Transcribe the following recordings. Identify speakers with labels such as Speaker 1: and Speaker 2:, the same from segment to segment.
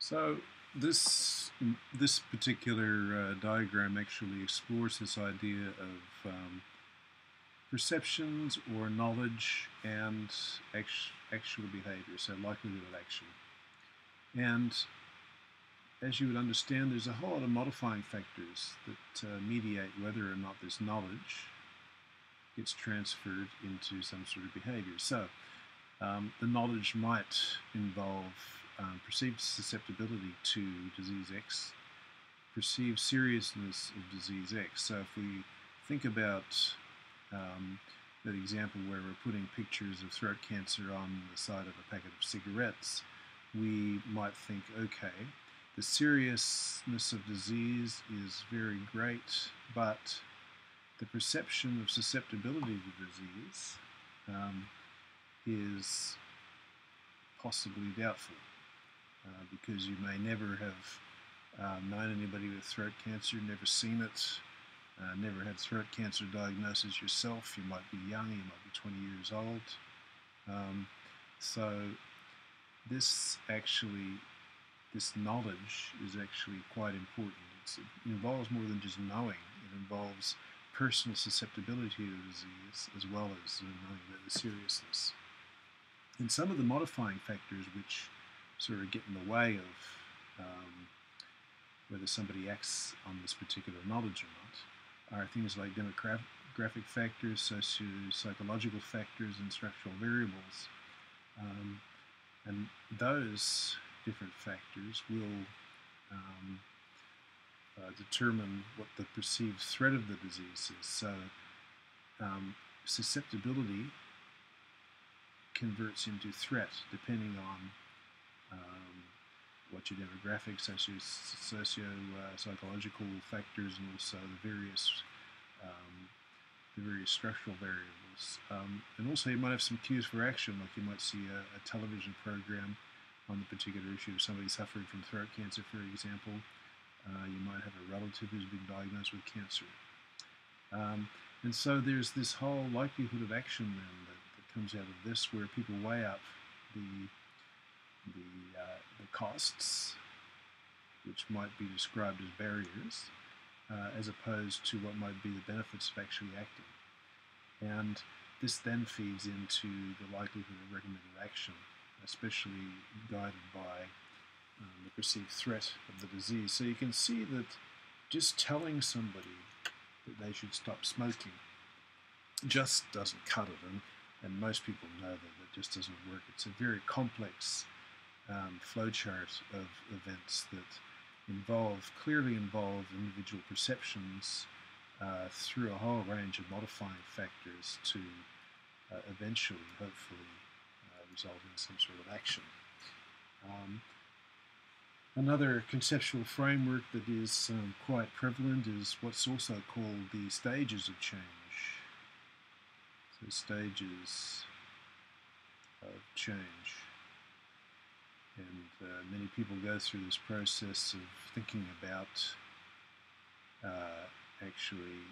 Speaker 1: So this particular diagram actually explores this idea of perceptions or knowledge and actual behavior, so likelihood of action. And as you would understand, there's a whole lot of modifying factors that mediate whether or not this knowledge gets transferred into some sort of behavior. So the knowledge might involve perceived susceptibility to disease X, perceived seriousness of disease X. So if we think about that example where we're putting pictures of throat cancer on the side of a packet of cigarettes, we might think, okay, the seriousness of disease is very great, but the perception of susceptibility to disease is possibly doubtful because you may never have known anybody with throat cancer, never seen it, never had throat cancer diagnosis yourself. You might be young, you might be 20 years old. So this knowledge is actually quite important. It involves more than just knowing. It involves personal susceptibility to the disease as well as knowing about the seriousness. And some of the modifying factors which sort of get in the way of whether somebody acts on this particular knowledge or not are things like demographic factors, socio-psychological factors, and structural variables. And those different factors will determine what the perceived threat of the disease is. So susceptibility converts into threat depending on what your demographic, socio-psychological factors, and also the various structural variables. And also you might have some cues for action, like you might see a television program on the particular issue of somebody suffering from throat cancer, for example. You might have a relative who's been diagnosed with cancer. And so there's this whole likelihood of action then that comes out of this, where people weigh up the costs, which might be described as barriers, as opposed to what might be the benefits of actually acting. And this then feeds into the likelihood of recommended action, especially guided by the perceived threat of the disease. So you can see that just telling somebody that they should stop smoking just doesn't cut it, and most people know that just doesn't work. It's a very complex flowchart of events that clearly involve individual perceptions through a whole range of modifying factors to eventually, hopefully, result in some sort of action. Another conceptual framework that is quite prevalent is what's also called the stages of change. So stages of change. And many people go through this process of thinking about actually,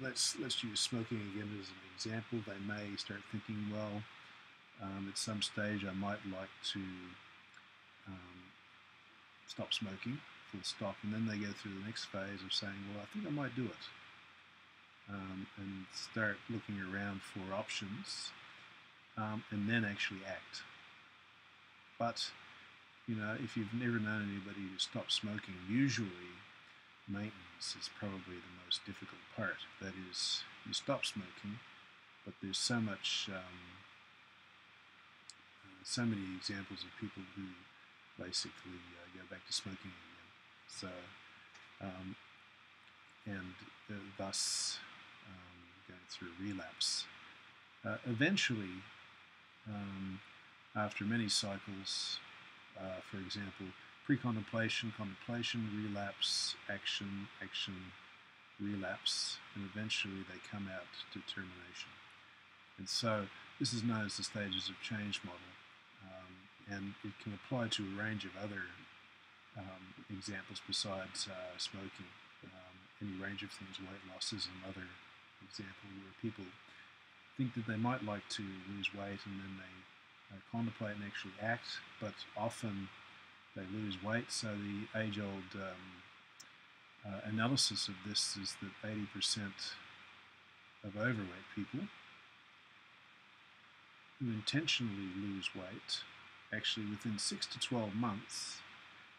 Speaker 1: let's use smoking again as an example. They may start thinking, well, at some stage I might like to stop smoking, full stop, and then they go through the next phase of saying, well, I think I might do it, and start looking around for options, and then actually act. But if you've never known anybody who stopped smoking, usually maintenance is probably the most difficult part. That is, you stop smoking, but there's so many examples of people who basically go back to smoking again. So, thus going through relapse. Eventually, after many cycles, for example, pre-contemplation, contemplation, relapse, action, relapse, and eventually they come out to termination. And so this is known as the stages of change model. And it can apply to a range of other examples besides smoking. Any range of things, weight loss is another example where people think that they might like to lose weight, and then they contemplate and actually act, but often they lose weight. So the age-old analysis of this is that 80% of overweight people who intentionally lose weight, actually within 6 to 12 months,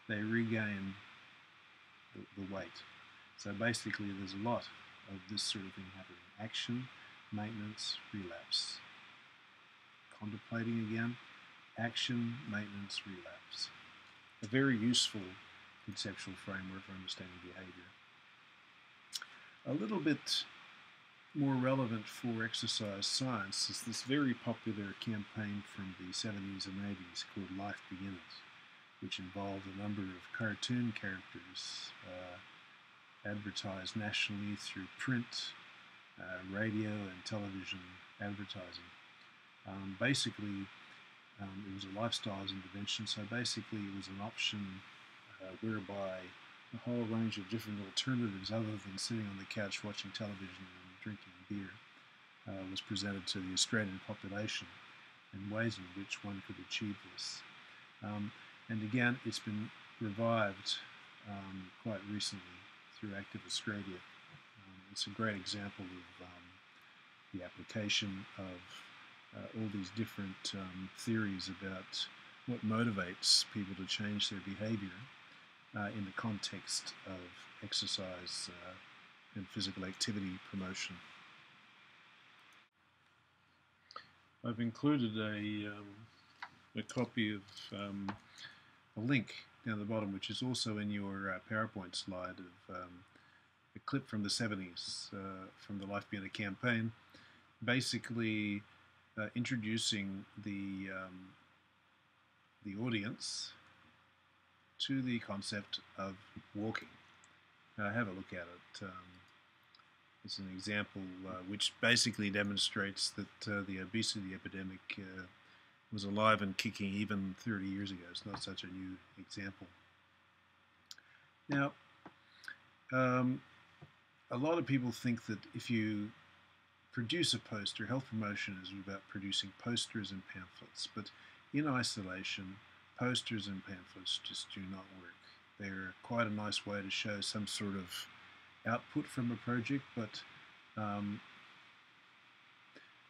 Speaker 1: they regain the weight. So basically there's a lot of this sort of thing happening. Action, maintenance, relapse. Contemplating again, action, maintenance, relapse. A very useful conceptual framework for understanding behavior. A little bit more relevant for exercise science is this very popular campaign from the 70s and 80s called Life Begins, which involved a number of cartoon characters advertised nationally through print, radio and television advertising. Basically, it was a lifestyles intervention, so basically it was an option whereby a whole range of different alternatives other than sitting on the couch watching television and drinking beer was presented to the Australian population and ways in which one could achieve this. And again, it's been revived quite recently through Active Australia. It's a great example of the application of all these different theories about what motivates people to change their behavior in the context of exercise and physical activity promotion. I've included a copy of a link down the bottom, which is also in your PowerPoint slide, of a clip from the 70s from the Life Begins campaign, basically introducing the audience to the concept of walking. Have a look at it. It's an example which basically demonstrates that the obesity epidemic was alive and kicking even 30 years ago. It's not such a new example. Now, a lot of people think that if you produce a poster, health promotion is about producing posters and pamphlets, but in isolation, posters and pamphlets just do not work. They're quite a nice way to show some sort of output from a project, but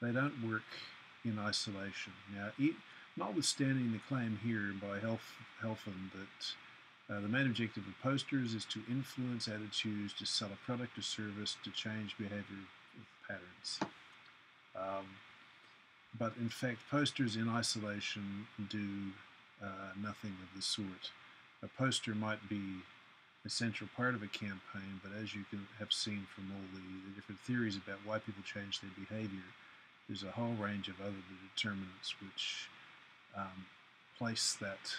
Speaker 1: they don't work in isolation. Now, notwithstanding the claim here by Helfand that the main objective of posters is to influence attitudes, to sell a product or service, to change behavior patterns. But in fact, posters in isolation do nothing of the sort. A poster might be a central part of a campaign, but as you can have seen from all the different theories about why people change their behavior, there's a whole range of other determinants which place that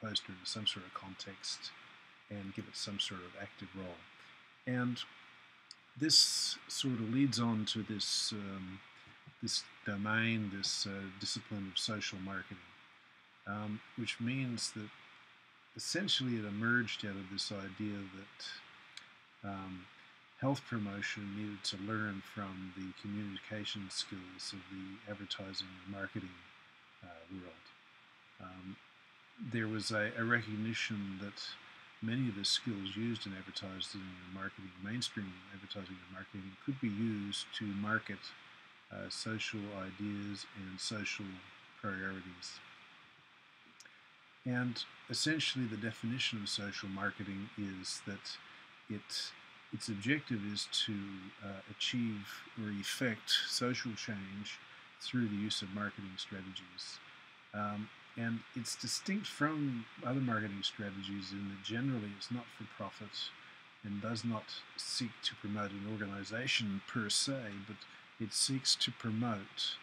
Speaker 1: poster into some sort of context and give it some sort of active role. And this sort of leads on to this this domain, this discipline of social marketing, which means that essentially it emerged out of this idea that health promotion needed to learn from the communication skills of the advertising and marketing world. There was a recognition that many of the skills used in advertising and marketing, mainstream advertising and marketing, could be used to market social ideas and social priorities. And essentially the definition of social marketing is that its objective is to achieve or effect social change through the use of marketing strategies. And it's distinct from other marketing strategies in that generally it's not for profit and does not seek to promote an organization per se, but it seeks to promote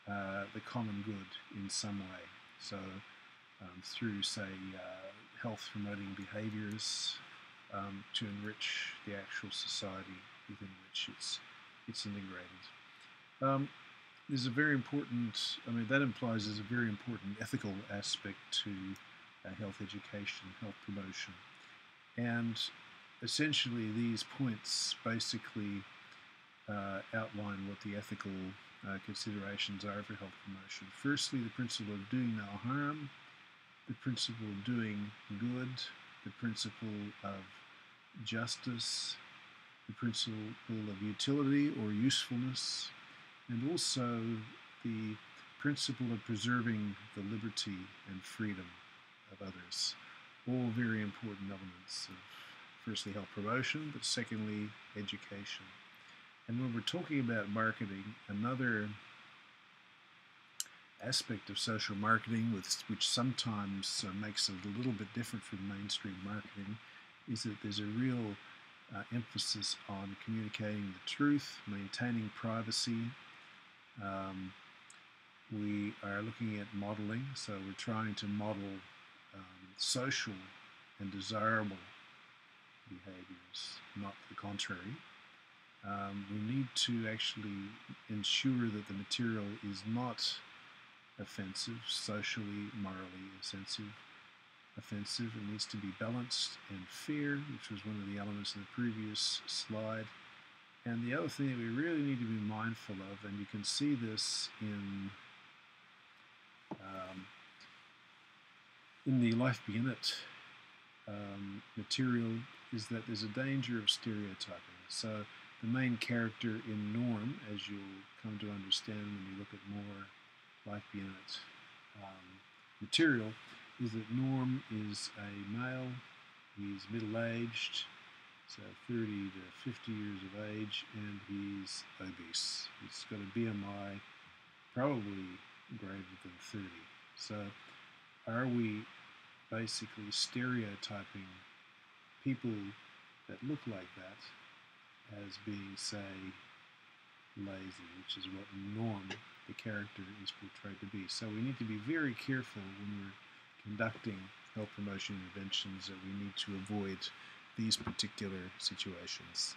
Speaker 1: the common good in some way. So through, say, health promoting behaviors to enrich the actual society within which it's integrated. There's a very important, that implies there's a very important ethical aspect to health education, health promotion. And essentially these points basically outline what the ethical considerations are for health promotion. Firstly, the principle of doing no harm, the principle of doing good, the principle of justice, the principle of utility or usefulness, and also the principle of preserving the liberty and freedom of others. All very important elements of, firstly, health promotion, but secondly, education. And when we're talking about marketing, another aspect of social marketing, which sometimes makes it a little bit different from mainstream marketing, is that there's a real emphasis on communicating the truth, maintaining privacy. We are looking at modeling, so we're trying to model social and desirable behaviors, not the contrary. We need to actually ensure that the material is not offensive, socially, morally offensive. It needs to be balanced and fair, which was one of the elements in the previous slide. And the other thing that we really need to be mindful of, and you can see this in the Life Begin It material, is that there's a danger of stereotyping. So the main character in Norm, as you'll come to understand when you look at more Life Begin It material, is that Norm is a male. He's middle-aged, so 30 to 50 years of age, and he's obese. He's got a BMI probably greater than 30. So are we basically stereotyping people that look like that as being, say, lazy, which is what Norm, the character, is portrayed to be? So we need to be very careful when we're conducting health promotion interventions that we need to avoid these particular situations.